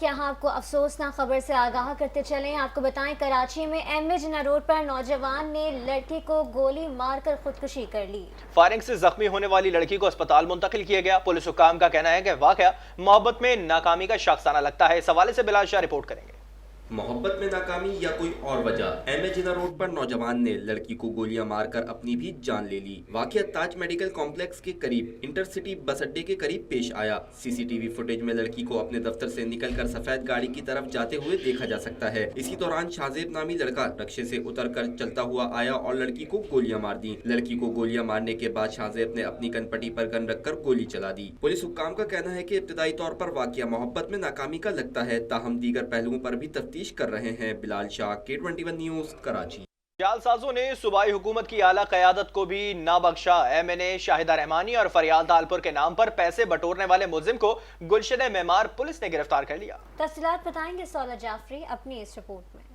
तक यहाँ आपको अफसोसनाक खबर से आगाह करते चलें। आपको बताएं, कराची में एमए जिन्ना रोड पर नौजवान ने लड़की को गोली मारकर खुदकुशी कर ली। फायरिंग से जख्मी होने वाली लड़की को अस्पताल मुंतकिल किया गया। पुलिस हुक्काम का कहना है कि वाकया मोहब्बत में नाकामी का शख्साना लगता है। इस हवाले से बिलाल शाह रिपोर्ट करेंगे। मोहब्बत में नाकामी या कोई और वजह, एमए जिन्ना रोड पर नौजवान ने लड़की को गोलियां मारकर अपनी भी जान ले ली। वाकया ताज मेडिकल कॉम्प्लेक्स के करीब इंटरसिटी बस अड्डे के करीब पेश आया। सीसीटीवी फुटेज में लड़की को अपने दफ्तर से निकलकर सफेद गाड़ी की तरफ जाते हुए देखा जा सकता है। इसी दौरान शाहजेब नामी लड़का रक्शे से उतरकर चलता हुआ आया और लड़की को गोलियां मार दी। लड़की को गोलियां मारने के बाद शाहजेब ने अपनी कनपटी पर गन रखकर गोली चला दी। पुलिस हुक्काम का कहना है कि इब्तिदाई तौर पर वाकया मोहब्बत में नाकामी का लगता है, ताहम दीगर पहलुओं पर भी तफ्तीश कर रहे हैं। Bilal Shah, K21 news, Karachi. जालसाजों ने सूबाई हुकूमत की आला क़यादत को भी ना बख्शा। एमएनए शाहिदा रहमानी और फरियाल तालपुर के नाम पर पैसे बटोरने वाले मुलजिम को गुलशन मेमार पुलिस ने गिरफ्तार कर लिया। तफसीलात बताएंगे सौलह जाफरी अपनी इस रिपोर्ट में।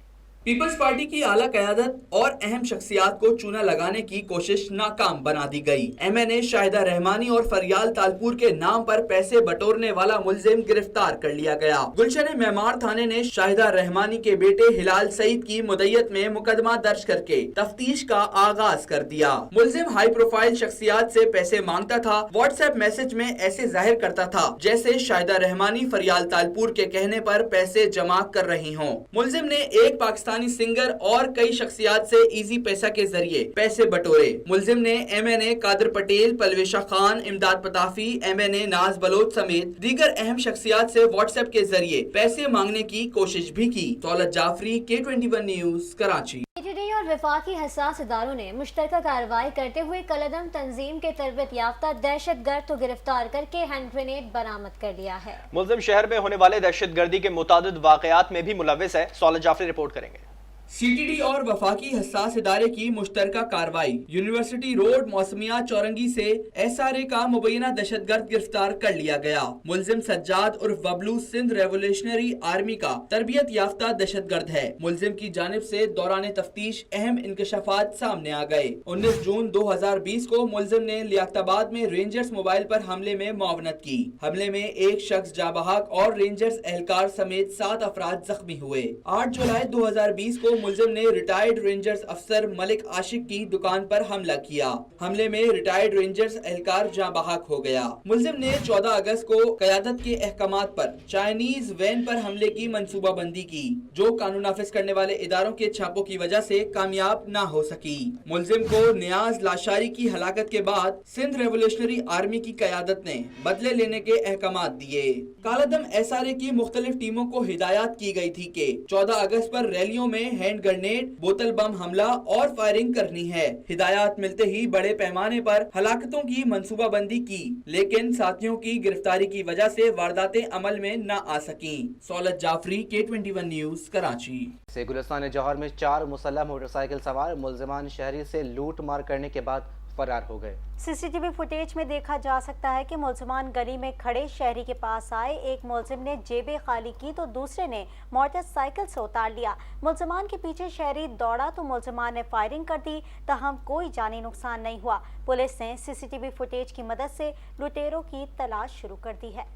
पीपल्स पार्टी की आला क़यादत और अहम शख्सियात को चूना लगाने की कोशिश नाकाम बना दी गई। एमएनए शाहिदा रहमानी और फरियाल तालपुर के नाम पर पैसे बटोरने वाला मुलजिम गिरफ्तार कर लिया गया। गुलशन मेमार थाने ने शाहिदा रहमानी के बेटे हिलाल सईद की मुद्दत में मुकदमा दर्ज करके तफ्तीश का आगाज कर दिया। मुलजिम हाई प्रोफाइल शख्सियात से पैसे मांगता था। व्हाट्सएप मैसेज में ऐसे जाहिर करता था जैसे शाहिदा रहमानी फरियाल तालपुर के कहने पर पैसे जमा कर रही हों। मुलजिम ने एक पाकिस्तानी सिंगर और कई शख्सियात से इजी पैसा के जरिए पैसे बटोरे। मुलजिम ने एमएनए कादर पटेल, पलवेशा खान, इमदाद पताफी, एमएनए नाज बलोच समेत दीगर अहम शख्सियात से व्हाट्सएप के जरिए पैसे मांगने की कोशिश भी की। Saulat Jafri, K21 news, Karachi. CTD और वफाकी हसास इदारों ने मुश्तरका कार्रवाई करते हुए कलदम तंजीम के तरबियत याफ्ता दहशतगर्द को गिरफ्तार करके हैंड ग्रेनेड बरामद कर लिया है। मुलजिम शहर में होने वाले दहशतगर्दी के मुतादिद वाकयात में भी मुलविस है। सौलत जाफरी रिपोर्ट करेंगे। सीटीडी और वफाकी हसास इदारे की मुश्तरका कार्रवाई। यूनिवर्सिटी रोड मौसमिया चौरंगी से एसआरए का मुबैना दहशतगर्द गिरफ्तार कर लिया गया। मुलजिम सज्जाद उर्फ बबलू सिंध रेवोल्यूशनरी आर्मी का तरबियत याफ्ता दहशतगर्द है। मुलजिम की जानिब से दौरान तफ्तीश अहम इंकशाफात सामने आ गए। 19 जून 2020 को मुलजिम ने लियाकताबाद में रेंजर्स मोबाइल पर हमले में मुआवनत की। हमले में एक शख्स जाबहाक और रेंजर्स एहलकार समेत 7 अफराद जख्मी हुए। 8 जुलाई 2020 को मुलजिम ने रिटायर्ड रेंजर्स अफसर मलिक आशिक की दुकान पर हमला किया। हमले में रिटायर्ड रेंजर्स एहलकार जाँ बहाक हो गया। मुलजिम ने 14 अगस्त को क़यादत के अहकामात पर चाइनीज वैन पर हमले की मंसूबाबंदी की, जो कानून नाफिज करने वाले इदारों के छापों की वजह से कामयाब न हो सकी। मुलजिम को नियाज लाशारी की हलाकत के बाद सिंध रेवोल्यूशनरी आर्मी की क़यादत ने बदले लेने के अहकामात दिए। कालादम एसआरए की मुख्तलिफ टीमों को हिदायत की गई थी कि 14 अगस्त पर रैलियों में हैंड ग्रेनेड, बोतल बम हमला और फायरिंग करनी है। हिदायत मिलते ही बड़े पैमाने पर हलाकतों की मंसूबाबंदी की, लेकिन साथियों की गिरफ्तारी की वजह से वारदातें अमल में न आ सकी। Saulat Jafri, K21 news, Karachi. से गुलिस्तान जौहर में 4 मुसल्लह मोटरसाइकिल सवार मुलजिमान शहरी से लूट मार करने के बाद फरार हो गए। सीसीटीवी फुटेज में देखा जा सकता है कि मुलजिमान गली में खड़े शहरी के पास आए। एक मुलजिम ने जेबें खाली की तो दूसरे ने मोटरसाइकिल से उतार लिया। मुलजिमान के पीछे शहरी दौड़ा तो मुलजिमान ने फायरिंग कर दी, ताहम कोई जानी नुकसान नहीं हुआ। पुलिस ने सीसीटीवी फुटेज की मदद से लुटेरों की तलाश शुरू कर दी है।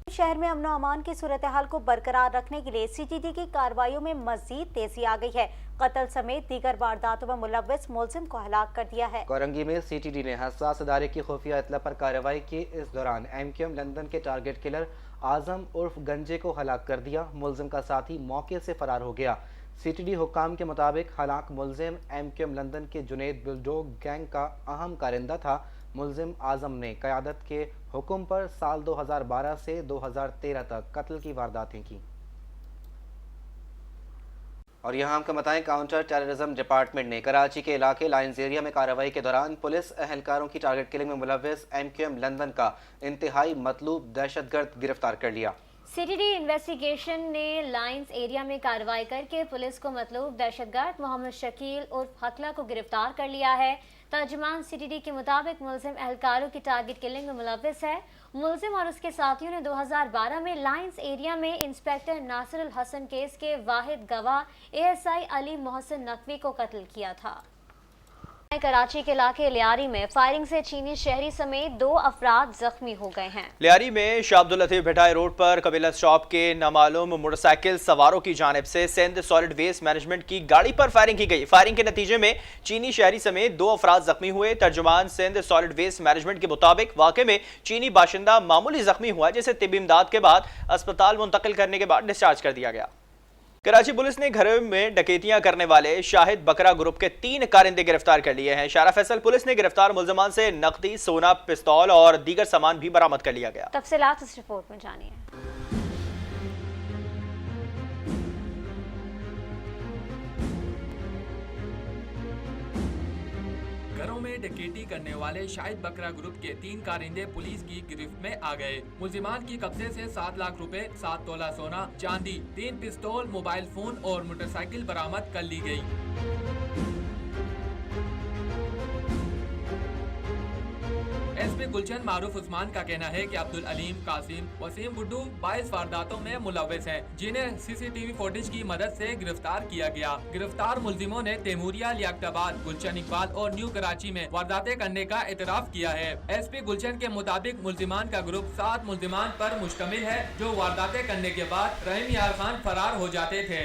शहर में अमनो अमान की सूरत हाल को बरकरार रखने के लिए सीटीडी की कार्रवाइयों में मजीद तेजी आ गई है। कत्ल समेत दीगर वारदातों में मुलव्विस मुलजिम को हलाक कर दिया है। कोरंगी में सीटीडी ने हसास इदारे की खुफिया इत्तला पर कार्रवाई की। इस दौरान एमक्यूएम लंदन के टारगेट किलर आजम उर्फ गंजे को हलाक कर दिया। मुलजिम का साथी मौके से फरार हो गया। सीटीडी हुक्काम के मुताबिक हलाक मुलजिम एमक्यूएम लंदन के जुनेद बुलडोग गैंग का अहम कारिंदा था। मुलजिम आजम ने क़यादत के हुक्म पर साल 2012 से 2013 तक कत्ल की वारदातें की। और यहाँ हमको बताएं, काउंटर टेररिज्म डिपार्टमेंट ने कराची के इलाके लाइन्स एरिया में कार्रवाई के दौरान पुलिस अहलकारों की टारगेट किलिंग में मुलव्विस एमक्यूएम लंदन का इंतहाई मतलूब दहशतगर्द गिरफ्तार कर लिया। सीटीडी इन्वेस्टिगेशन ने लाइन्स एरिया में कार्रवाई करके पुलिस को मतलूब दहशतगर्द मोहम्मद शकील उर्फ हकला को गिरफ्तार कर लिया है। तर्जुमान सीटीडी के मुताबिक मुलजिम एहलकारों की टारगेट किलिंग में मुलव्विस है। मुलजिम और उसके साथियों ने 2012 में लाइन्स एरिया में इंस्पेक्टर नासिरुल हसन केस के वाहिद गवाह एएसआई अली मोहसिन नकवी को कत्ल किया था। कराची के इलाके लियारी में फायरिंग से चीनी शहरी समेत 2 अफराद जख्मी हो गए हैं। लियारी में शाह अब्दुल लतीफ भिटाई रोड पर कबीला स्टॉप के नामालूम मोटरसाइकिल सवारों की जानिब से सिंध सॉलिड वेस्ट मैनेजमेंट की गाड़ी पर फायरिंग की गई। फायरिंग के नतीजे में चीनी शहरी समेत 2 अफराद जख्मी हुए। तर्जुमान सिंध सॉलिड वेस्ट मैनेजमेंट के मुताबिक वाकये में चीनी बाशिंदा मामूली जख्मी हुआ, जिसे तिब्बी इमदाद के बाद अस्पताल मुंतकिल करने के बाद डिस्चार्ज कर दिया गया। कराची पुलिस ने घरों में डकैतियां करने वाले शाहिद बकरा ग्रुप के 3 कारिंदे गिरफ्तार कर लिए हैं। शारा फैसल पुलिस ने गिरफ्तार मुल्जमान से नकदी, सोना, पिस्तौल और दीगर सामान भी बरामद कर लिया गया। तफसीलात इस रिपोर्ट में जानिए। घरों में डकैती करने वाले शाहिद बकरा ग्रुप के 3 कारिंदे पुलिस की गिरफ्त में आ गए। मुल्जिमान की कब्जे से 7 लाख रुपए, 7 तोला सोना, चांदी, 3 पिस्तौल, मोबाइल फोन और मोटरसाइकिल बरामद कर ली गई। एसपी गुलशन मारूफ उस्मान का कहना है कि अब्दुल अलीम, कासिम, वसीम गुड्डू 22 वारदातों में मुलव्वस हैं, जिन्हें सीसीटीवी फुटेज की मदद से गिरफ्तार किया गया। गिरफ्तार मुल्जिमों ने तेमूरिया, लियाकताबाद, गुलशन इकबाल और न्यू कराची में वारदातें करने का एतराफ किया है। एसपी गुलशन के मुताबिक मुल्जिमान का ग्रुप 7 मुल्जिमान पर मुश्तमिल है, जो वारदातें करने के बाद रहीम यार खान फरार हो जाते थे।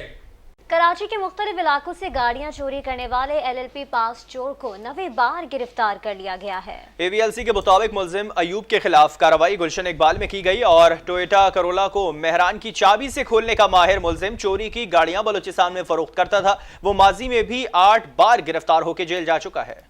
कराची के मुख्तलिफ इलाकों से गाड़ियां चोरी करने वाले LLP पास चोर को 9वीं बार गिरफ्तार कर लिया गया है। AVLC के मुताबिक मुल्जिम अयूब के खिलाफ कार्रवाई गुलशन इकबाल में की गई और टोयोटा करोला को मेहरान की चाबी से खोलने का माहिर मुल्जिम चोरी की गाड़ियां बलूचिस्तान में फरोख्त करता था। वो माजी में भी 8 बार गिरफ्तार होकर जेल जा चुका है।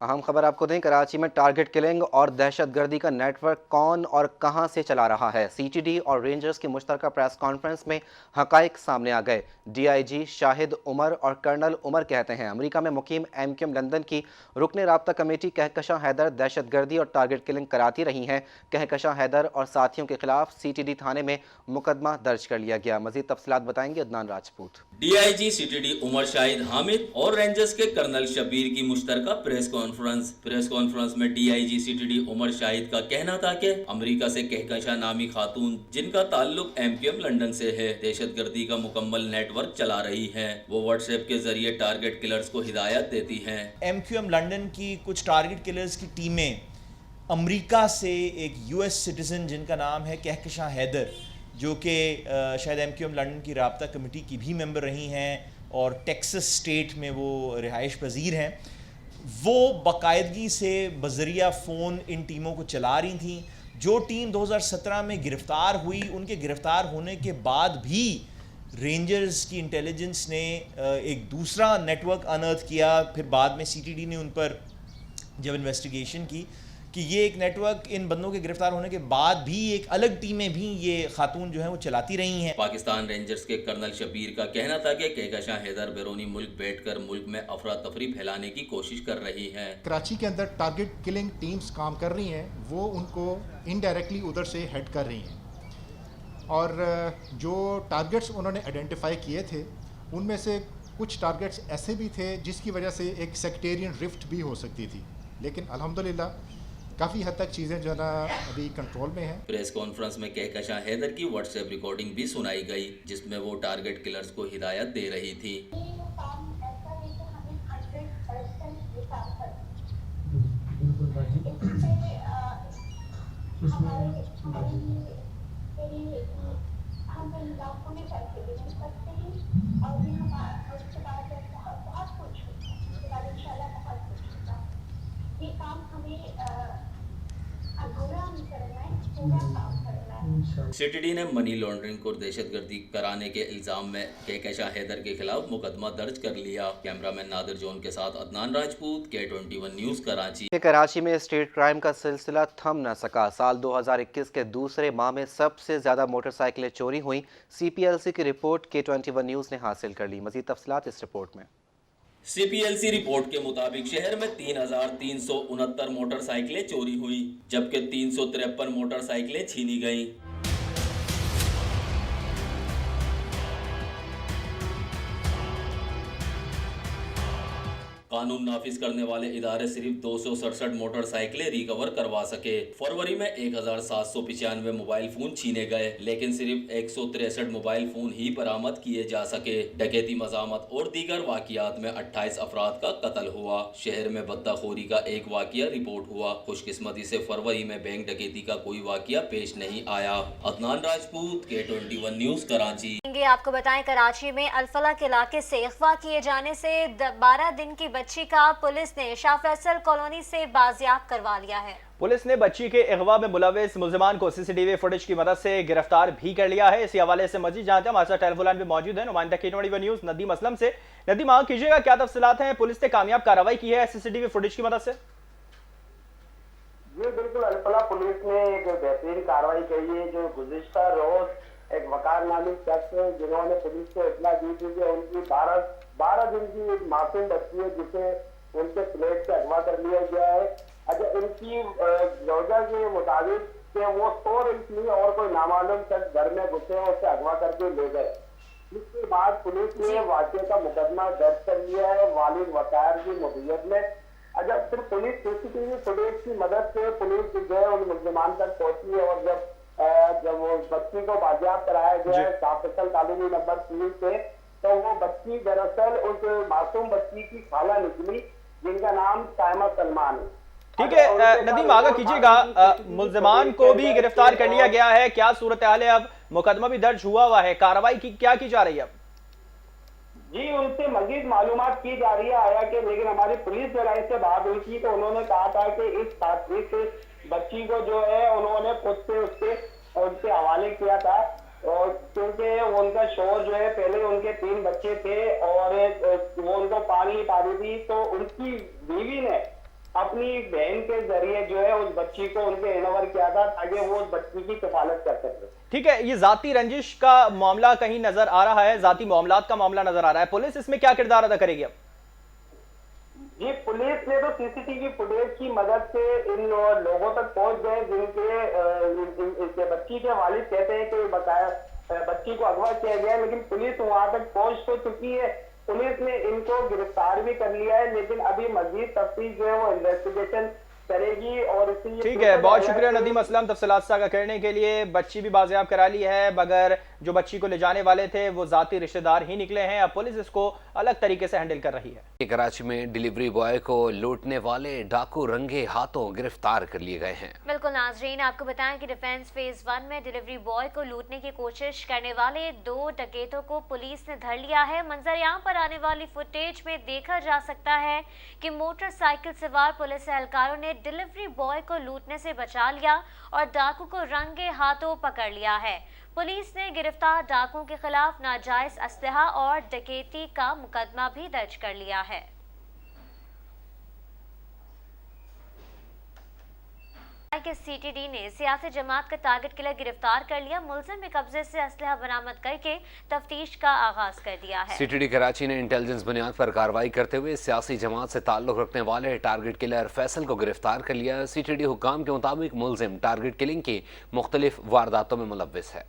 अहम खबर आपको दें, कराची में टारगेट किलिंग और दहशतगर्दी का नेटवर्क कौन और कहां से चला रहा है। CTD और रेंजर्स की मुश्तरका प्रेस कॉन्फ्रेंस में हकाइक सामने आ गए। DIG शाहिद उमर और कर्नल उमर कहते हैं अमेरिका में मुकीम MQM लंदन की रुकने राब्ता कमेटी कहकशां हैदर दहशतगर्दी और टारगेट किलिंग कराती रही हैं। कहकशां हैदर और साथियों के खिलाफ CTD थाने में मुकदमा दर्ज कर लिया गया। मजीद तफसीलात बताएंगे अदनान राजपूत। DIG CTD उमर शाहिद हामिद और रेंजर्स के कर्नल शबीर की मुश्तरका प्रेस कॉन्फ्रेंस में DIG CTD उमर शाहिद का कहना था कि अमेरिका से कहकशा नामी खातून जिनका ताल्लुक MQM लंदन से है, दहशतगर्दी का मुकम्मल नेटवर्क चला रही हैं। वो व्हाट्सएप के जरिए टारगेट किलर्स को हिदायत देती हैं। MQM लंदन की कुछ टारगेट किलर्स की टीमें अमेरिका से एक US सिटीजन जिनका नाम है कहकशां हैदर, जो कि शायद MQM लंदन की राब्ता कमेटी की भी मेंबर रही हैं और टेक्सास स्टेट में वो रिहाइश पजीर हैं, वो बाकायदगी से बजरिया फ़ोन इन टीमों को चला रही थी। जो टीम 2017 में गिरफ़्तार हुई, उनके गिरफ़्तार होने के बाद भी रेंजर्स की इंटेलिजेंस ने एक दूसरा नेटवर्क अनर्थ किया। फिर बाद में CTD ने उन पर जब इन्वेस्टिगेशन की कि ये एक नेटवर्क इन बंदों के गिरफ्तार होने के बाद भी एक अलग टीमें भी ये खातून जो हैं वो चलाती रही हैं। पाकिस्तान रेंजर्स के कर्नल शबीर का कहना था कि कहकशां हैदर बैरूनी मुल्क बैठकर मुल्क में अफरा तफरी फैलाने की कोशिश कर रही हैं। कराची के अंदर टारगेट किलिंग टीम्स काम कर रही हैं, वो उनको इनडायरेक्टली उधर से हेड कर रही हैं और जो टारगेट्स उन्होंने आइडेंटिफाई किए थे उनमें से कुछ टारगेट्स ऐसे भी थे जिसकी वजह से एक सेक्टेरियन रिफ्ट भी हो सकती थी, लेकिन अल्हम्दुलिल्लाह काफ़ी हद तक चीज़ें जो है ना अभी कंट्रोल में हैं। प्रेस कॉन्फ्रेंस में कहकशां हैदर की व्हाट्सएप रिकॉर्डिंग भी सुनाई गई, जिसमें वो टारगेट किलर्स को हिदायत दे रही थी। CTD ने मनी लॉन्ड्रिंग और दहशतगर्दी कराने के इल्जाम में कहकशां हैदर के खिलाफ मुकदमा दर्ज कर लिया। कैमरामैन नादिर जोन के साथ अदनान राजपूत, K21 न्यूज़ कराची। कराची में स्ट्रीट क्राइम का सिलसिला थम न सका। साल 2021 के दूसरे माह में सबसे ज्यादा मोटरसाइकिलें चोरी हुई। CPLC की रिपोर्ट K21 न्यूज़ ने हासिल कर ली। मजीद तफसीलात इस रिपोर्ट में। CPLC रिपोर्ट के मुताबिक शहर में 3,369 मोटरसाइकिलें चोरी हुई, जबकि 353 मोटरसाइकिलें छीनी गईं। कानून नाफिज करने वाले इदारे सिर्फ 267 मोटरसाइकिलें रिकवर करवा सके। फरवरी में 1795 मोबाइल फोन छीने गए, लेकिन सिर्फ 163 मोबाइल फोन ही बरामद किए जा सके। डकैती, मजामत और दीगर वाकियात में 28 अफराद का कत्ल हुआ। शहर में बद्दाखोरी का एक वाकिया रिपोर्ट हुआ। खुशकिस्मती से फरवरी में बैंक डकैती का कोई वाकिया पेश नहीं आया। Adnan Rajput, K21 news, Karachi. आपको बताएं, कराची में अल-फलाह के इलाके से अगवा किए जाने से 12 दिन की बच्ची का पुलिस ने शाह फैसल कॉलोनी से बाजियाब करवा लिया है। पुलिस ने बच्ची के अगवा में मुलविस मुल्जिमान को सीसीटीवी फुटेज की मदद से गिरफ्तार भी कर लिया है। इसी हवाले से मजीद जानते हैं, हमारे साथ टेलीफोन लाइन पे मौजूद है नुमाइंदा K21 न्यूज नदीम असलम से। नदीम, आगे कीजिएगा, क्या तफसीलात हैं? पुलिस ने कामयाब कार्रवाई की है सीसीटीवी फुटेज की मदद से? जी बिल्कुल, अल-फलाह पुलिस ने एक बेहतरीन कार्रवाई की है। जो गुज़िश्ता रोज एक वकार नामी शख्स जिन्होंने पुलिस को इत्तला दी थी कि उनकी 12 दिन की एक मासूम बच्ची है जिसे उनके फ्लैट से अगवा कर लिया गया है। अच्छा, इनकी जौजा के मुताबिक कि वो 100 नहीं और कोई नामालूम शख्स घर में घुसे और उसे अगवा करके ले गए। इसके बाद पुलिस ने वाक़े का मुकदमा दर्ज कर लिया है वालिद वकार की मुद्दत में। अच्छा, फिर पुलिस सीसीटीवी फुटेज की मदद से पुलिस जो है उन मुल्जिमान तक पहुंची है और जब वो बच्ची को बाजियाब कराया गया है शाह फैसल कॉलोनी नंबर 3 से, तो वो बच्ची दरअसल उस मासूम बच्ची की खाला निकली जिनका नाम साइमा सलमान है। ठीक है नदीम, आगे कीजिएगा, मुल्जिमान को भी गिरफ्तार कर लिया गया है, क्या सूरत हाल है? अब मुकदमा भी दर्ज हुआ है, कार्रवाई क्या की जा रही है? जी, उनसे मजीद मालूमात की जा रही है आया कि, लेकिन हमारी पुलिस जराये से बात हुई थी तो उन्होंने कहा था कि इस बच्ची को जो है उन्होंने खुद से उसके हवाले किया था, और क्योंकि उनका शोहर जो है पहले उनके 3 बच्चे थे और वो उनको पाल नहीं पा रही थी, तो उनकी बीवी ने अपनी बहन के जरिए जो है उस बच्ची को उनके हैंडओवर किया था ताकि वो उस बच्ची की कफालत कर सके। ठीक है, ये जाती रंजिश का मामला कहीं नजर आ रहा है, जाती मामलात का मामला नजर आ रहा है, पुलिस इसमें क्या किरदार अदा करेगी अब? जी, पुलिस ने तो सीसीटीवी फुटेज की मदद से इन लोगों तक पहुंच गए जिनके बच्ची के वालिद कहते हैं कि बकाया बच्ची को अगवा किया गया है, लेकिन पुलिस वहां तक पहुंच तो चुकी है। पुलिस ने इनको गिरफ्तार भी कर लिया है, लेकिन अभी मजीद तफ्तीश जो है वो इन्वेस्टिगेशन करेगी। और इसलिए ठीक है, बहुत शुक्रिया नदीम असलम तफसीलात साझा करने के लिए। बच्ची भी बाजियाब करा ली है, मगर जो बच्ची को ले जाने वाले थे वो जाती रिश्तेदार ही निकले हैं। अब पुलिस इसको अलग तरीके से हैंडल कर रही है। कराची में डिलीवरी बॉय को लूटने वाले डाकू रंगे हाथों गिरफ्तार कर लिए गए हैं। बिल्कुल नाजरीन, आपको बताएं कि डिफेंस फेज 1 में डिलीवरी बॉय को लूटने की कोशिश करने वाले 2 डकैतों को पुलिस ने धर लिया है। मंजर-ए-आम पर आने वाली फुटेज में देखा जा सकता है कि मोटरसाइकिल सवार पुलिस एहलकारों ने डिलीवरी बॉय को लूटने से बचा लिया और डाकू को रंगे हाथों पकड़ लिया है। पुलिस ने गिरफ्तार डाकुओं के खिलाफ नाजायज असलहा और डकैती का मुकदमा भी दर्ज कर लिया है। के सीटीडी ने सियासी जमात का टारगेट किलर गिरफ्तार कर लिया। मुलजिम में कब्जे से असलहा बरामद करके तफ्तीश का आगाज कर दिया है। सीटीडी कराची ने इंटेलिजेंस बुनियाद पर कार्रवाई करते हुए सियासी जमात से ताल्लुक रखने वाले टारगेट किलर फैसल को गिरफ्तार कर लिया। सीटीडी हुक्काम के मुताबिक मुलजिम टारगेट किलिंग की मुख्तलिफ वारदातों में मुलव्विस है।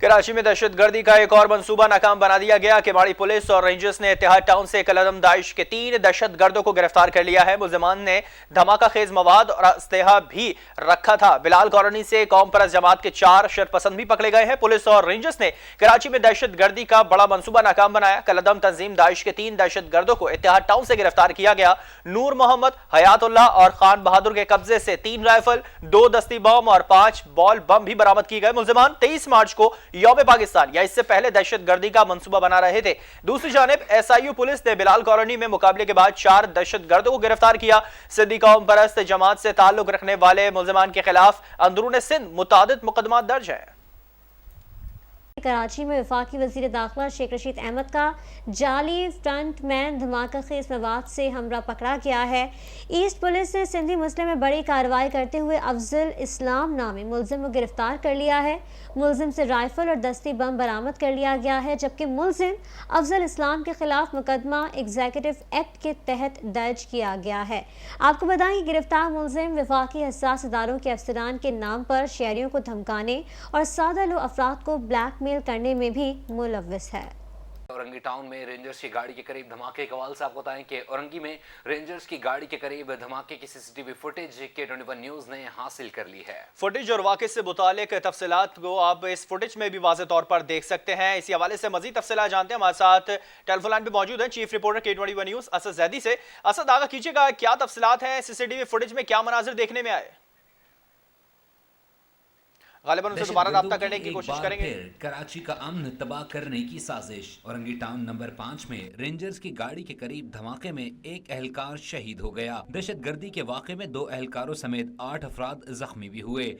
कराची में दहशतगर्दी का एक और मंसूबा नाकाम बना दिया गया। केवाड़ी पुलिस और रेंजर्स ने इत्तेहाद टाउन से कलदम दाइश के 3 दहशतगर्दों को गिरफ्तार कर लिया है। मुल्जिमान ने धमाका खेज मवाद और असलहा भी रखा था। बिलाल कॉलोनी से कौम परस्त जमात के 4 शरपसंद भी पकड़े गए हैं। पुलिस और रेंजर्स ने कराची में दहशतगर्दी का बड़ा मंसूबा नाकाम बनाया। कलदम तंजीम दाइश के 3 दहशतगर्दों को इत्तेहाद टाउन से गिरफ्तार किया गया। नूर मोहम्मद, हयातुल्लाह और खान बहादुर के कब्जे से 3 राइफल, 2 दस्ती बम और 5 बॉल बम भी बरामद किए गए। मुल्जिमान 23 मार्च को यौम पाकिस्तान या इससे पहले दहशतगर्दी का मंसूबा बना रहे थे। दूसरी जानिब एसआईयू पुलिस ने बिलाल कॉलोनी में मुकाबले के बाद 4 दहशतगर्दों को गिरफ्तार किया। सिद्दी कौम परस्त जमात से ताल्लुक रखने वाले मुल्जिमान के खिलाफ अंदरून सिंध मुतादिद मुकदमा दर्ज है। कराची में वफाकी वजीर दाखिला शेख रशीद अहमद का जाली फ्रंट मैन धमाका खेज मवाद से हमरा पकड़ा गया है। ईस्ट पुलिस ने सिंधी मसले में बड़ी कार्रवाई करते हुए अफजल इस्लाम नामी मुलजिम को गिरफ्तार कर लिया है। मुलजिम से राइफल और दस्ती बम बरामद कर लिया गया है, जबकि मुलजिम अफजल इस्लाम के खिलाफ मुकदमा एग्जीक्यूटिव एक्ट के तहत दर्ज किया गया है। आपको बताएं कि गिरफ्तार मुलजिम वफाकी हसास इदारों के अफसरान के नाम पर शहरियों को धमकाने और सादा लो अफराद को ब्लैकमेल करने में भी मुलव्विस है। औरंगी टाउन में रेंजर्स की गाड़ी के करीब धमाके के हवाले से आपको बताएं कि औरंगी में रेंजर्स की गाड़ी के करीब धमाके की सीसीटीवी फुटेज के 21 न्यूज ने हासिल कर ली है। फुटेज और वाक़े से मुतालिक तफसीलात को आप इस फुटेज में भी वाज़े तौर पर देख सकते हैं। इसी हवाले से मजीद तफसीलात जानते हैं। हमारे साथ टेलीफोन लाइन पे मौजूद है chief reporter K21 news Asad Zaidi से। असद, आगाह कीजिएगा, क्या तफसीलात हैं? सीसीटीवी फुटेज में क्या मनाजिर देखने में आए? गालिबन उनसे दोबारा राब्ता करने की कोशिश करेंगे। कराची का अमन तबाह करने की साजिश। औरंगी टाउन नंबर 5 में रेंजर्स की गाड़ी के करीब धमाके में एक एहलकार शहीद हो गया। दहशतगर्दी के वाक़े में 2 एहलकारों समेत 8 अफराद जख्मी भी हुए।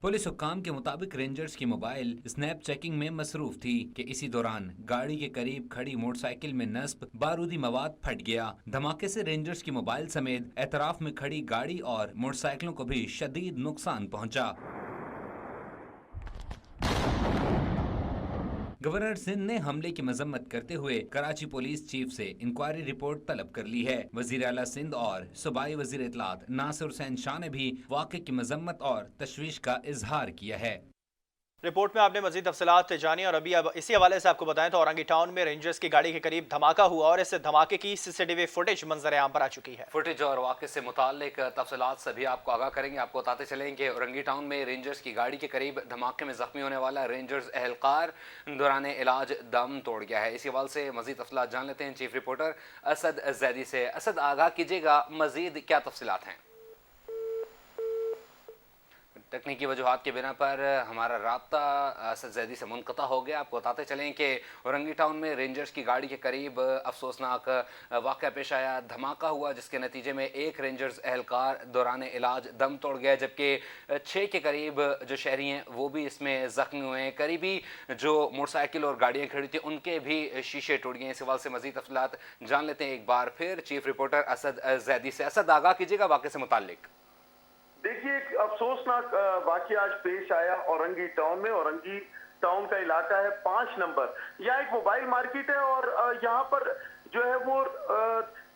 पुलिस हुक्काम के मुताबिक रेंजर्स की मोबाइल स्नैप चेकिंग में मसरूफ थी कि इसी दौरान गाड़ी के करीब खड़ी मोटरसाइकिल में नस्ब बारूदी मवाद फट गया। धमाके से रेंजर्स की मोबाइल समेत एतराफ में खड़ी गाड़ी और मोटरसाइकिलों को भी शदीद नुकसान पहुंचा। गवर्नर सिंध ने हमले की मजम्मत करते हुए कराची पुलिस चीफ से इंक्वायरी रिपोर्ट तलब कर ली है। वजीर आला सिंध और सूबाई वजीर इत्तलात नासिर हुसैन शाह ने भी वाक़े की मजम्मत और तशवीश का इजहार किया है। रिपोर्ट में आपने मजीद तफसीलात जानी और अभी अब इसी हवाले से आपको बताएं तो औरंगी टाउन में रेंजर्स की गाड़ी के करीब धमाका हुआ और इस धमाके की सीसीटीवी फुटेज मंजर आम पर आ चुकी है। फुटेज और वाक़े से मुताल्लिक तफसीलात से भी आपको आगाह करेंगे। आपको बताते चलेंगे औरंगी टाउन में रेंजर्स की गाड़ी के करीब धमाके में जख्मी होने वाला रेंजर्स एहलकार दौरान इलाज दम तोड़ गया है। इसी हवाले से मजीद तफसीलात जान लेते हैं चीफ रिपोर्टर असद जैदी से। असद, आगाह कीजिएगा, मजीद क्या तफसीलात हैं? तकनीकी वजूहात के बिना पर हमारा राब्ता असद जैदी से मुनक़ता हो गया। आपको बताते चलें कि औरंगी टाउन में रेंजर्स की गाड़ी के करीब अफसोसनाक वाक़या पेश आया। धमाका हुआ जिसके नतीजे में एक रेंजर्स एहलकार दौरान इलाज दम तोड़ गया, जबकि 6 के करीब जो शहरी हैं वो भी इसमें ज़ख्मी हुए हैं। करीबी जो मोटरसाइकिल और गाड़ियाँ खड़ी थी उनके भी शीशे टूट गए। इस सवाल से मज़ीद तफसीलात जान लेते हैं एक बार फिर चीफ रिपोर्टर असद जैदी से। असद, आगाह कीजिएगा वाक़े से मुताल्लिक। देखिए, एक अफसोसनाक वाक़या आज पेश आया औरंगी टाउन में। औरंगी टाउन का इलाका है 5 नंबर। यहाँ एक मोबाइल मार्केट है और यहाँ पर जो है वो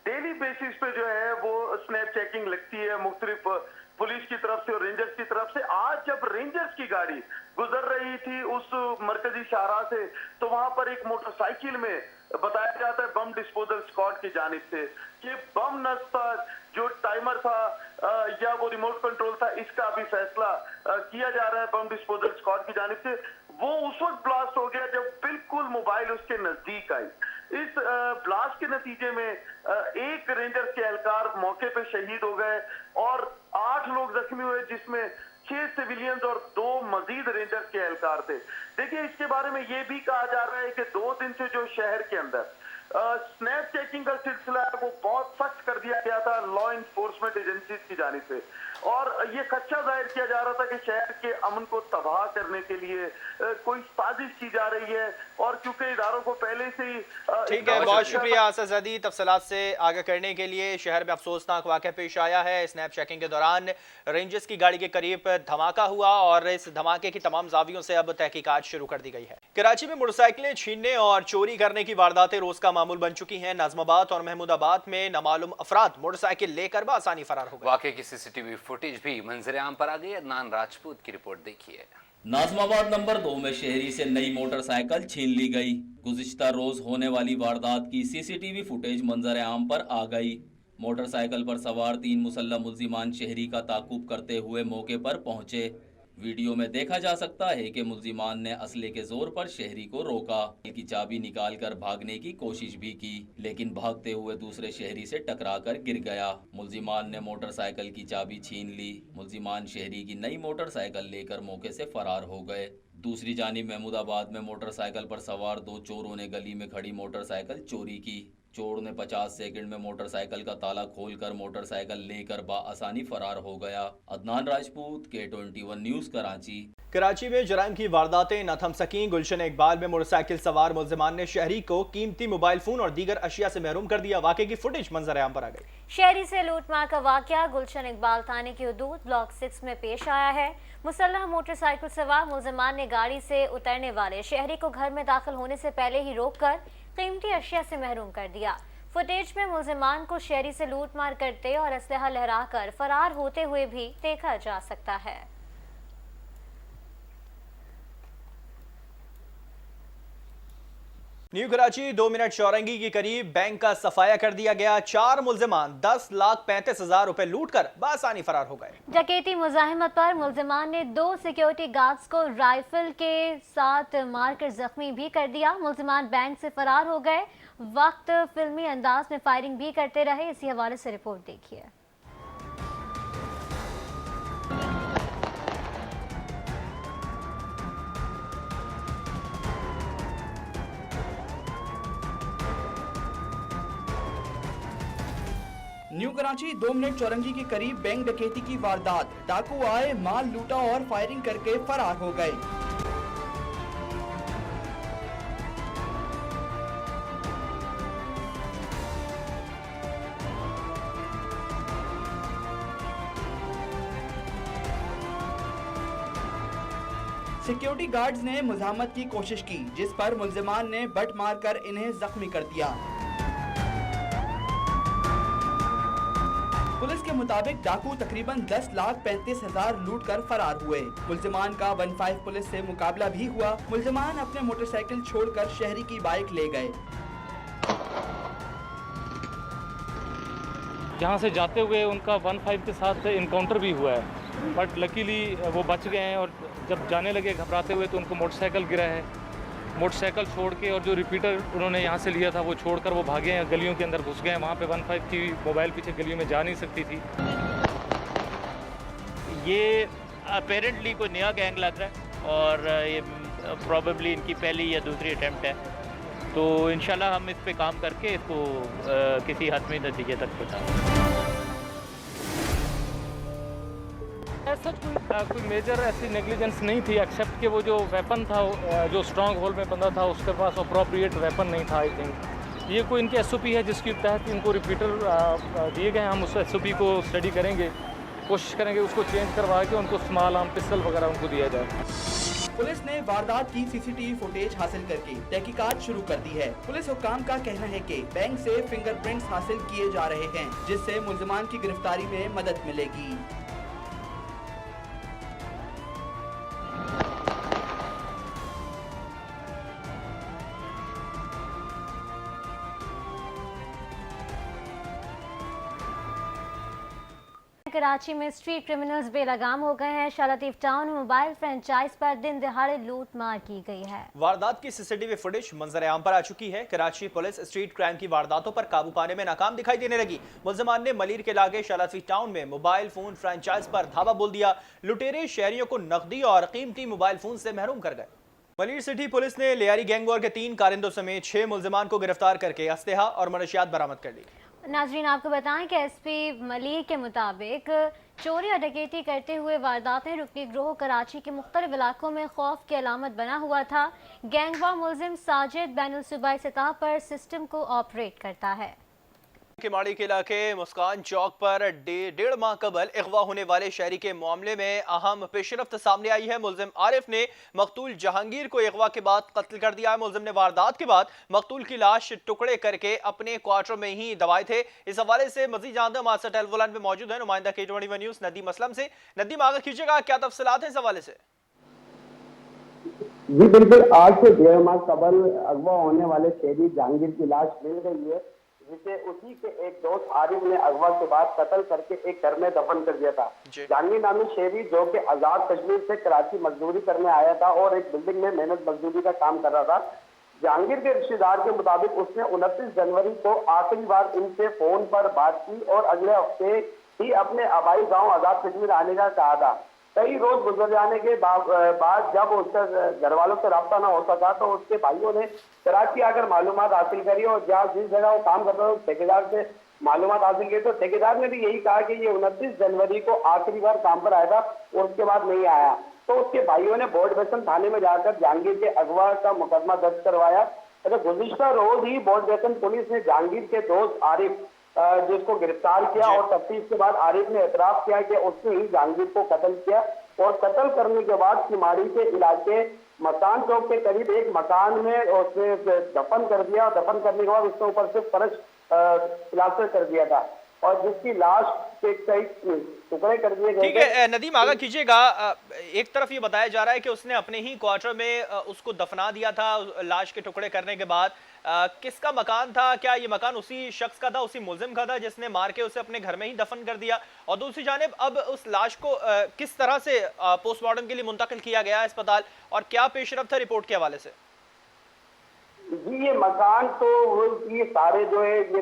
डेली बेसिस पे जो है वो स्नैप चेकिंग लगती है मुख्तलिफ पुलिस की तरफ से और रेंजर्स की तरफ से। आज जब रेंजर्स की गाड़ी गुजर रही थी उस मरकजी शाहराह से तो वहां पर एक मोटरसाइकिल में बताया जाता है बम डिस्पोजल स्क्वाड की जानिब से कि बम नस्ब था, जो टाइमर था या वो रिमोट कंट्रोल था, इसका अभी फैसला किया जा रहा है बम डिस्पोजल स्क्वाड की जानिब से। वो उस वक्त ब्लास्ट हो गया जब बिल्कुल मोबाइल उसके नजदीक आई। इस ब्लास्ट के नतीजे में एक रेंजर के एहलकार मौके पे शहीद हो गए और 8 लोग जख्मी हुए, जिसमें 6 सिविलियंस और 2 मजीद रेंजर के एहलकार थे। देखिए, इसके बारे में ये भी कहा जा रहा है कि 2 दिन से जो शहर के अंदर स्नैप चेकिंग का सिलसिला है वो बहुत सख्त कर दिया गया था लॉ इन्फोर्समेंट एजेंसीज की जानिब से, और ये खदशा जाहिर किया जा रहा था कि शहर के अमन को तबाह करने के लिए कोई साजिश की जा रही है। और क्योंकि इदारों को पहले से ही ठीक है, बहुत शुक्रिया असद जैदी तफसीलात से आगे करने के लिए। शहर में अफसोसनाक वाक़या पेश आया है। स्नैप चेकिंग के दौरान रेंजर्स की गाड़ी के करीब धमाका हुआ और इस धमाके की तमाम जावियों से अब तहकीकात शुरू कर दी गई है। कराची में मोटरसाइकिलें छीनने और चोरी करने की वारदातें रोज का मामूल बन चुकी हैं। नाज़िमाबाद और महमूदाबाद में नामालूम अफराद मोटरसाइकिल लेकर बआसानी फरार हो गए। वाक़े की सीसीटीवी फुटेज भी मंजर आम पर आ गई। अदनान राजपूत की रिपोर्ट देखिए। नाज़िमाबाद नंबर 2 में शहरी से नई मोटरसाइकिल छीन ली गई। गुज़िश्ता रोज होने वाली वारदात की सीसीटीवी फुटेज मंजर आम पर आ गई। मोटरसाइकिल पर सवार 3 मुसल्लम मुल्जिमान शहरी का ताकुब करते हुए मौके पर पहुंचे। वीडियो में देखा जा सकता है कि मुल्जिमान ने असले के जोर पर शहरी को रोका, की चाबी निकालकर भागने की कोशिश भी की, लेकिन भागते हुए दूसरे शहरी से टकराकर गिर गया। मुल्जिमान ने मोटरसाइकिल की चाबी छीन ली। मुल्जिमान शहरी की नई मोटरसाइकिल लेकर मौके से फरार हो गए। दूसरी जानिब महमूदाबाद में मोटरसाइकिल पर सवार 2 चोरों ने गली में खड़ी मोटरसाइकिल चोरी की। चोर ने 50 सेकंड में मोटरसाइकिल का ताला खोलकर मोटरसाइकिल लेकर बाआसानी फरार हो गया। Adnan Rajput, K21 news, Karachi. कराची में जराइम की वारदातें न थम सकीं। गुलशन इकबाल में मोटरसाइकिल सवार मुल्जिमान ने शहरी को कीमती मोबाइल फोन और दीगर अशिया से महरूम कर दिया। वाकये की फुटेज मंजर आम पर आ गई। शहरी से लूटमार का वाकया गुलशन इकबाल थाने की हदूद ब्लॉक 6 में पेश आया है। मुसल्लह मोटरसाइकिल सवार मुल्जिमान ने गाड़ी से उतरने वाले शहरी को घर में दाखिल होने से पहले ही रोककर कीमती अशिया से महरूम कर दिया। फुटेज में मुल्जिमान को शहरी से लूटमार करते और असलहा लहराकर फरार होते हुए भी देखा जा सकता है। न्यू कराची 2 मिनट चौरंगी के करीब बैंक का सफाया कर दिया गया। 4 मुल्जिमान 10,35,000 रुपए लूट कर बासानी फरार हो गए। डकैती मुजाहिमत पर मुल्जिमान ने 2 सिक्योरिटी गार्ड्स को राइफल के साथ मारकर जख्मी भी कर दिया। मुल्जिमान बैंक से फरार हो गए। वक्त फिल्मी अंदाज में फायरिंग भी करते रहे। इसी हवाले से रिपोर्ट देखिए। न्यू कराची 2 मिनट चौरंगी के करीब बैंक डकैती की वारदात। डाकू आए, माल लूटा और फायरिंग करके फरार हो गए। सिक्योरिटी गार्ड्स ने मुजाहमत की कोशिश की, जिस पर मुल्जिमान ने बट मारकर इन्हें जख्मी कर दिया। पुलिस के मुताबिक डाकू तकरीबन 10,35,000 लूट कर फरार हुए। मुल्जिमान का 15 पुलिस से मुकाबला भी हुआ। मुल्जिमान अपने मोटरसाइकिल छोड़कर शहरी की बाइक ले गए। यहाँ से जाते हुए उनका 15 के साथ इनकाउंटर भी हुआ है, बट लकीली वो बच गए हैं। और जब जाने लगे घबराते हुए तो उनको मोटरसाइकिल गिरा है। मोटरसाइकिल छोड़ के और जो रिपीटर उन्होंने यहाँ से लिया था वो छोड़कर वो भागे हैं, गलियों के अंदर घुस गए। वहाँ पे 15 की मोबाइल पीछे गलियों में जा नहीं सकती थी। ये अपेरेंटली कोई नया गैंग लग रहा है और ये प्रॉबेबली इनकी पहली या दूसरी अटेम्प्ट है, तो इंशाल्लाह हम इस पे काम करके इसको किसी हतमी नतीजे तक पहुँचाएंगे। ऐसा कोई मेजर ऐसी नेग्लिजेंस नहीं थी, एक्सेप्ट कि वो जो वेपन था, जो स्ट्रांग होल्ड में बंदा था, उसके पास अप्रोप्रिएट वेपन नहीं था। आई थिंक ये कोई इनके SOP है जिसके तहत इनको रिपीटर दिए गए। हम उस SOP को स्टडी करेंगे, कोशिश करेंगे उसको चेंज करवा के उनको स्मॉल आर्म पिस्टल वगैरह उनको दिया जाए। पुलिस ने वारदात की CCTV फुटेज हासिल करके तहकीकात शुरू कर दी है। पुलिस हुक्काम का कहना है कि बैंक से फिंगरप्रिंट्स हासिल किए जा रहे हैं, जिससे मुल्जिमान की गिरफ्तारी में मदद मिलेगी। कराची में स्ट्रीट क्रिमिनल्स बेलगाम हो गए हैं। शालतीफ टाउन में मोबाइल फ्रेंचाइज पर दिन दिहाड़े लूट मार की गई है। वारदात की CCTV फुटेज मंजर आम पर आ चुकी है। कराची पुलिस स्ट्रीट क्राइम की वारदातों पर काबू पाने में नाकाम दिखाई देने लगी। मुल्जिमान ने मलीर के लागे शालतीफ टाउन में मोबाइल फोन फ्रेंचाइज पर धावा बोल दिया। लुटेरे शहरियों को नकदी और कीमती मोबाइल फोन से महरूम कर गए। मलीर सिटी पुलिस ने लियारी गैंगवार के 3 कारिंदों समेत 6 मुल्जिमान को गिरफ्तार करके असलहा और मनशियात बरामद कर ली। नाजरीन, आपको बताएं कि SP मलीर के मुताबिक चोरी और डकैती करते हुए वारदातें रुकनी गिरोह कराची के मुख्तलिफ इलाकों में खौफ की अलामत बना हुआ था। गैंगवार मुल्जिम साजिद बैनुल सूबाई सतह पर सिस्टम को ऑपरेट करता है। किमाड़ी के इलाके मुस्कान चौक पर 1.5 माह कबल अगवा होने वाले शहरी के मामले में अहम पेशरफ्त सामने आई है। मुल्जिम आरिफ ने मकतूल जहांगीर को अगवा के बाद कत्ल कर दिया है। मुल्जिम ने वारदात के बाद मकतूल की लाश टुकड़े करके अपने क्वार्टर में ही दबाए थे। इस हवाले से मजीद जानते हैं, हमारे टेलीफोन पे मौजूद है नुमाइंदा K21 न्यूज़ नदीम असलम से। नदीम, आगे कीजिएगा, क्या तफसीलात हैं इस हवाले से? जी बिल्कुल, आज से 1.5 माह कबल अगवा होने वाले शहरी जहांगीर की लाश मिल गई है। जिसे उसी के एक दोस्त आरिफ ने अगवा के बाद कत्ल करके एक घर में दफन कर दिया था। जहांगीर नामी शहरी जो कि आजाद कश्मीर से कराची मजदूरी करने आया था और एक बिल्डिंग में मेहनत मजदूरी का काम कर रहा था। जहांगीर के रिश्तेदार के मुताबिक उसने 29 जनवरी को आखिरी बार इनसे फोन पर बात की और अगले हफ्ते ही अपने आबाई गांव आजाद कश्मीर आने का कहा था। कई रोज गुजर जाने के बाद जब उसका घर वालों से रब्ता न हो सका तो उसके भाइयों ने कराची आकर मालूमात हासिल करी और जहाँ जिस जगह वो काम करता था ठेकेदार से मालूमात हासिल की तो ठेकेदार ने भी यही कहा कि ये 29 जनवरी को आखिरी बार काम पर आया था और उसके बाद नहीं आया। तो उसके भाइयों ने बोर्ड बेसन थाने में जाकर जहांगीर के अगवा का मुकदमा दर्ज करवाया। तो गुज़िश्ता रोज ही बोर्ड बेसन पुलिस ने जहांगीर के दोस्त आरिफ जिसको गिरफ्तार किया और तफ्तीश के बाद आरिफ ने एतराफ किया कि उसने ही जहांगीर को कत्ल किया और कत्ल करने के बाद सिमाड़ी के इलाके मकान चौक के करीब एक मकान में उसने दफन कर दिया। दफन करने के बाद उसके ऊपर से फर्श प्लास्टर कर दिया था और जिसकी लाश के कई टुकड़े कर दिए गए। ठीक है नदीम, आगे कीजिएगा। एक तरफ ये बताया जा रहा है कि उसने अपने ही क्वार्टर में उसको दफना दिया था लाश के टुकड़े करने के बाद। किसका मकान था? क्या ये मकान उसी शख्स का था, उसी मुलजिम का था जिसने मार के उसे अपने घर में ही दफन कर दिया? और दूसरी जानिब अब उस लाश को किस तरह से पोस्टमार्टम के लिए मुंतकिल किया गया अस्पताल और क्या पेशरफ्त है रिपोर्ट के हवाले से? जी, ये मकान तो ये सारे जो है ये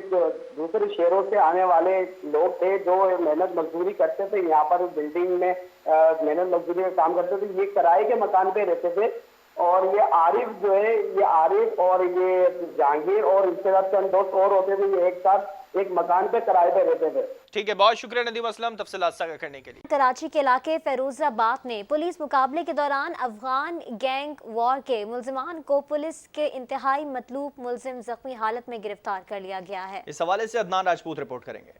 दूसरे शहरों से आने वाले लोग थे जो मेहनत मजदूरी करते थे, यहाँ पर बिल्डिंग में मेहनत मजदूरी का काम करते थे। ये किराए के मकान पे रहते थे और ये आरिफ जो है, ये आरिफ और ये जहांगीर और इसके साथ चंद दोस्त और होते थे, ये एक साथ एक मकान पे किराए पे रहते थे। ठीक है, बहुत शुक्रिया नदीम असलम तफसीलात साझा करने के लिए। कराची के इलाके फैरोजाबाद में पुलिस मुकाबले के दौरान अफगान गैंग वॉर के मुलजिमान को पुलिस के इंतहाई मतलूब मुलजिम जख्मी हालत में गिरफ्तार कर लिया गया है। इस हवाले से अदनान राजपूत रिपोर्ट करेंगे।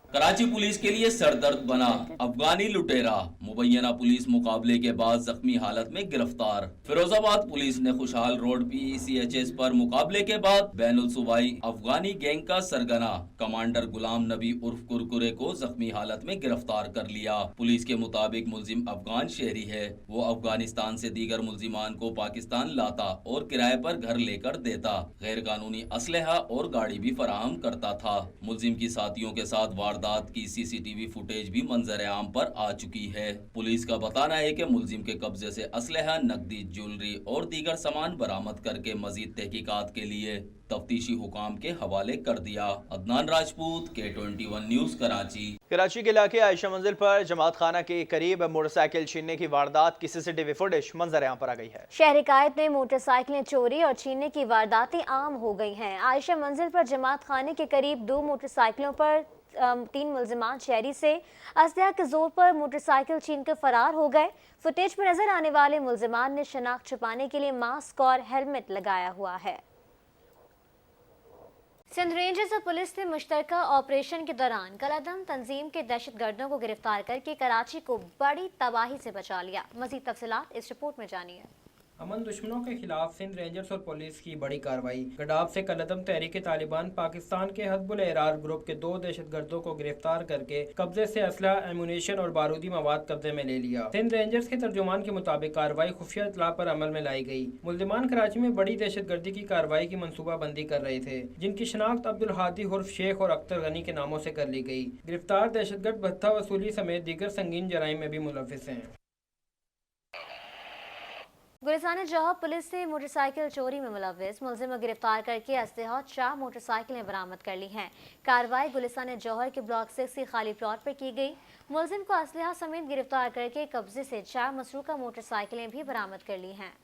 कराची पुलिस के लिए सरदर्द बना अफगानी लुटेरा, मुबैना पुलिस मुकाबले के बाद जख्मी हालत में गिरफ्तार। फिरोजाबाद पुलिस ने खुशहाल रोड PCHS पर मुकाबले के बाद बैनुल सूबाई अफगानी गैंग का सरगना कमांडर गुलाम नबी उर्फ कुरकुरे को जख्मी हालत में गिरफ्तार कर लिया। पुलिस के मुताबिक मुलजिम अफगान शहरी है। वो अफगानिस्तान से दीगर मुलजिमान को पाकिस्तान लाता और किराए पर घर लेकर देता। गैर कानूनी असलहा और गाड़ी भी फराहम करता था। मुलजिम की साथियों के साथ वारदात की CCTV फुटेज भी मंजर आम पर आ चुकी है। पुलिस का बताना है कि मुलजिम के कब्जे से असलहा, नकदी, ज्वेलरी और दीगर सामान बरामद करके मजीद तहकीकात के लिए तफ्तीशी हुकाम के हवाले कर दिया। Adnan Rajput, K21 news, Karachi. कराची के इलाके आयशा मंजिल पर जमात खाना के करीब मोटरसाइकिल छीनने की वारदात की CCTV फुटेज मंजर आम पर आ गई है। शहर कायद में मोटरसाइकिलें चोरी और छीनने की वारदातें आम हो गई हैं। आयशा मंजिल पर जमात खाने के करीब 2 मोटरसाइकिलों पर 3 मुलजिमान शहरी से असलहा के जोर पर मोटरसाइकिल छीनकर फरार हो गए। फुटेज में नजर आने वाले मुलजिमान ने शनाख्त छुपाने के लिए मास्क और हेलमेट लगाया हुआ है। सिंध रेंजर्स और पुलिस ने मुश्तरका ऑपरेशन के दौरान कलादम तंजीम के दहशतगर्दों को गिरफ्तार करके कराची को बड़ी तबाही से बचा लिया। मजीद तफसीलात इस रिपोर्ट में जानिए। अमन दुश्मनों के खिलाफ सिंध रेंजर्स और पुलिस की बड़ी कार्रवाई। गडाफ से कलअदम तहरीक तालिबान पाकिस्तान के हिज़्बुल एहरार ग्रुप के 2 दहशतगर्दों को गिरफ्तार करके कब्जे से असला, एमुनेशन और बारूदी मवाद कब्जे में ले लिया। सिंध रेंजर्स के तर्जुमान के मुताबिक कार्रवाई खुफिया इत्तला पर अमल में लाई गई। मुलजिमान कराची में बड़ी दहशतगर्दी की कार्रवाई की मनसूबाबंदी कर रहे थे, जिनकी शनाख्त अब्दुल हादी उर्फ शेख और अख्तर गनी के नामों से कर ली गई। गिरफ्तार दहशतगर्द भत्ता वसूली समेत दीगर संगीन जराइम में भी मुलव्विस हैं। गुलिस्तान जौहर पुलिस ने मोटरसाइकिल चोरी में मुलव्विस मुलजिम को गिरफ्तार करके असलहा 4 मोटरसाइकिलें बरामद कर ली हैं। कार्रवाई गुलिस्तान जौहर के ब्लॉक 6 की खाली प्लॉट पर की गई। मुलजिम को असलहा समेत गिरफ्तार करके कब्जे से 4 मसरूका मोटरसाइकिलें भी बरामद कर ली हैं।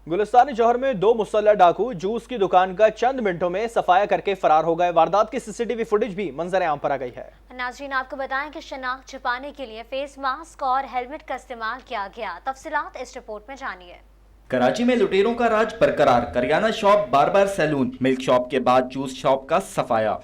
गुलिस्तान जौहर में 2 मुसल्लह डाकू जूस की दुकान का चंद मिनटों में सफाया करके फरार हो गए। वारदात की CCTV फुटेज भी मंजर आम पर आ गई है। नाज़रीन, आपको बताएं कि शनाख्त छुपाने के लिए फेस मास्क और हेलमेट का इस्तेमाल किया गया। तफसीलात इस रिपोर्ट में जानिए। कराची में लुटेरों का राज बरकरार। करियाना शॉप, बार सैलून, मिल्क शॉप के बाद जूस शॉप का सफाया।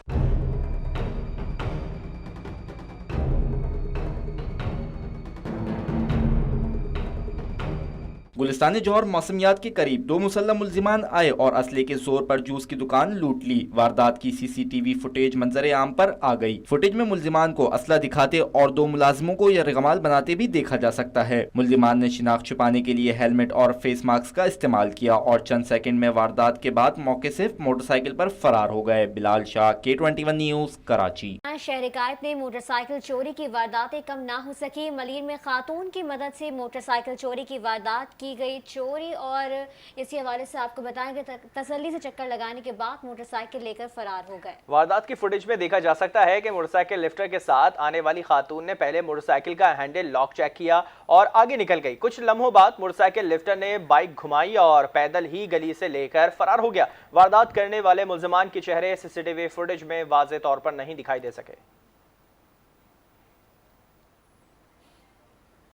गुलिस्तान जौहर मौसमियात के करीब 2 मुसल्लम मुल्जिमान आए और असले के जोर पर जूस की दुकान लूट ली। वारदात की CCTV फुटेज मंजर आम पर आ गई। फुटेज में मुल्जिमान को असला दिखाते और 2 मुलाजिमों को यरगमाल बनाते भी देखा जा सकता है। मुल्जिमान ने शिनाख्त छुपाने के लिए हेलमेट और फेस मास्क का इस्तेमाल किया और चंद सेकंड में वारदात के बाद मौके से मोटरसाइकिल पर फरार हो गए। Bilal Shah, K21 news, Karachi. शहर कायद में मोटरसाइकिल चोरी की वारदातें कम ना हो सकी। मलीर में खातून की मदद से मोटरसाइकिल चोरी की वारदात की गई। चोरी और इसी हवाले से आपको बताएं कि तसल्ली से चक्कर लगाने के बाद मोटरसाइकिल लेकर फरार हो गए। वारदात की फुटेज में देखा जा सकता है कि मोटरसाइकिल लिफ्टर के साथ आने वाली खातून ने पहले मोटरसाइकिल का हैंडल लॉक चेक किया और आगे निकल गई। कुछ लम्हों बाद मोटरसाइकिल लिफ्टर ने बाइक घुमाई और पैदल ही गली से लेकर फरार हो गया। वारदात करने वाले मुल्जिमान के चेहरे CCTV फुटेज में वाज़ेह तौर पर नहीं दिखाई दे सके।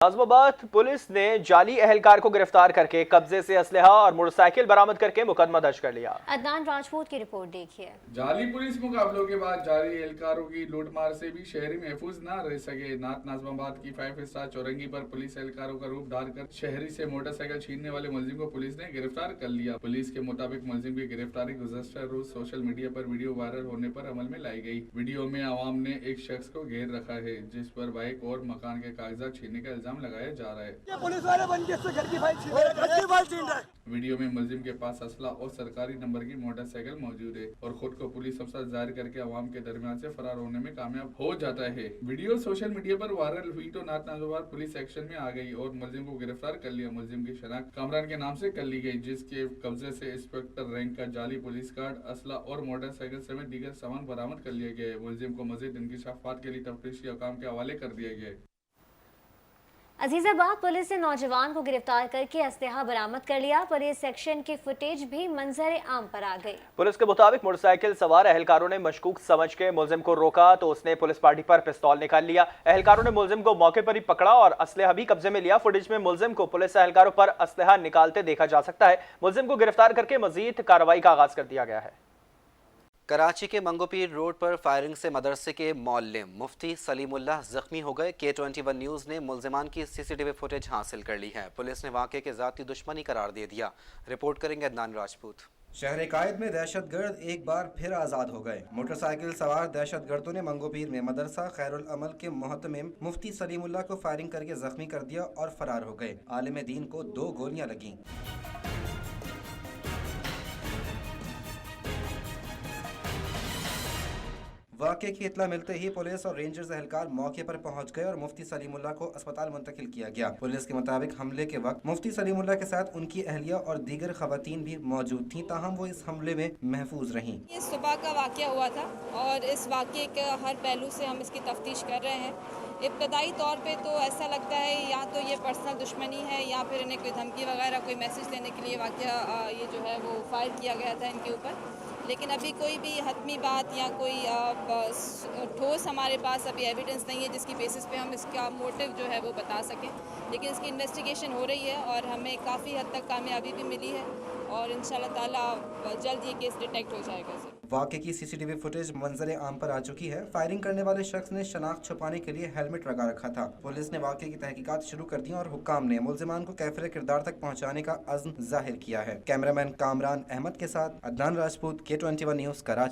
नाज़िमाबाद पुलिस ने जाली अहलकार को गिरफ्तार करके कब्जे से असलहा और मोटरसाइकिल बरामद करके मुकदमा दर्ज कर लिया। अदनान राजपूत की रिपोर्ट देखिए। जाली पुलिस मुकाबलों के बाद जाली एहलकारों की लूटमार से भी शहरी महफूज न रह सके। नाज़िमाबाद की 5 स्टार चौरंगी पर पुलिस एहलकारों का रूप धारकर शहरी से मोटरसाइकिल छीनने वाले मुलजिम को पुलिस ने गिरफ्तार कर लिया। पुलिस के मुताबिक मुलजिम की गिरफ्तारी गुज़श्ता रोज सोशल मीडिया पर वीडियो वायरल होने पर अमल में लाई गई। वीडियो में आवाम ने एक शख्स को घेर रखा है जिस पर बाइक और मकान के कागजात छीनने का इल्जाम लगाया जा रहा है। पुलिस वाले बन के घर की फाइल छीन रहे हैं। वीडियो में मुलजिम के पास असला और सरकारी नंबर की मोटरसाइकिल मौजूद है और खुद को पुलिस अफसर जाहिर करके अवाम के दरमियान से फरार होने में कामयाब हो जाता है। वीडियो सोशल मीडिया पर वायरल हुई तो नाज़िमाबाद पुलिस एक्शन में आ गई और मुलजिम को गिरफ्तार कर लिया। मुलजिम की शनाख्त कामरान के नाम से कर ली गई जिसके कब्जे से इंस्पेक्टर रैंक का जाली पुलिस कार्ड, असला और मोटरसाइकिल समेत दीगर सामान बरामद कर लिया गया है। मुलजिम को मजीद इंकिशाफात के लिए तफ्तीशी काम के हवाले कर दिया गया है। अजीजाबाद पुलिस ने नौजवान को गिरफ्तार करके असलहा बरामद कर लिया। पुलिस सेक्शन की फुटेज भी मंजर आम पर आ गई। पुलिस के मुताबिक मोटरसाइकिल सवार एहलकारों ने मशकूक समझ के मुलजिम को रोका तो उसने पुलिस पार्टी पर पिस्तौल निकाल लिया। एहलकारों ने मुलजिम को मौके पर ही पकड़ा और असलहा भी कब्जे में लिया। फुटेज में मुलजिम को पुलिस एहलकारों पर असलहा निकालते देखा जा सकता है। मुलजिम को गिरफ्तार करके मजीद कार्रवाई का आगाज कर दिया गया है। कराची के मंगोपीर रोड पर फायरिंग से मदरसे के मौल्लिम मुफ्ती सलीमुल्लाह जख्मी हो गए। K21 न्यूज़ ने मुल्जिमान की CCTV फुटेज हासिल कर ली है। पुलिस ने वाक़े के ज़ाती दुश्मनी करार दे दिया। रिपोर्ट करेंगे अदनान राजपूत। शहर कायद में दहशतगर्द एक बार फिर आज़ाद हो गए। मोटरसाइकिल सवार दहशतगर्दों ने मंगोपीर में मदरसा खैरुल अमल के मोहतमिम मुफ्ती सलीमुल्लाह को फायरिंग करके जख्मी कर दिया और फरार हो गए। आलिम दीन को 2 गोलियां लगीं। वाक़े की इत्तला मिलते ही पुलिस और रेंजर्स एहलकार मौके पर पहुंच गए और मुफ्ती सलीमुल्लाह को अस्पताल मुंतकिल किया गया। पुलिस के मुताबिक हमले के वक्त मुफ्ती सलीमुल्लाह के साथ उनकी अहलिया और दीगर खवातीन भी मौजूद थीं, ताहम वो इस हमले में महफूज रहीं। ये सुबह का वाक़या हुआ था और इस वाक़े के हर पहलू से हम इसकी तफ्तीश कर रहे हैं। इब्तदाई तौर पे तो ऐसा लगता है या तो ये पर्सनल दुश्मनी है या फिर इन्हें कोई धमकी वगैरह कोई मैसेज देने के लिए वाक़या ये जो है वो फायर किया गया था इनके ऊपर, लेकिन अभी कोई भी हतमी बात या कोई ठोस हमारे पास अभी एविडेंस नहीं है जिसकी बेसिस पे हम इसका मोटिव जो है वो बता सकें। लेकिन इसकी इन्वेस्टिगेशन हो रही है और हमें काफ़ी हद तक कामयाबी भी मिली है और इंशाल्लाह ताला जल्द ये केस डिटेक्ट हो जाएगा। वाक़े की CCTV फुटेज मंजर आम पर आ चुकी है। फायरिंग करने वाले शख्स ने शनाख्त छुपाने के लिए हेलमेट लगा रखा था। पुलिस ने वाक़े की तहकीकात शुरू कर दी और हुक्काम ने मुल्जिमान को कैफिर किरदार तक पहुँचाने का अज़्म जाहिर किया है। कैमरामैन कामरान अहमद के साथ अदनान राजपूत, K21 न्यूज़, कराची।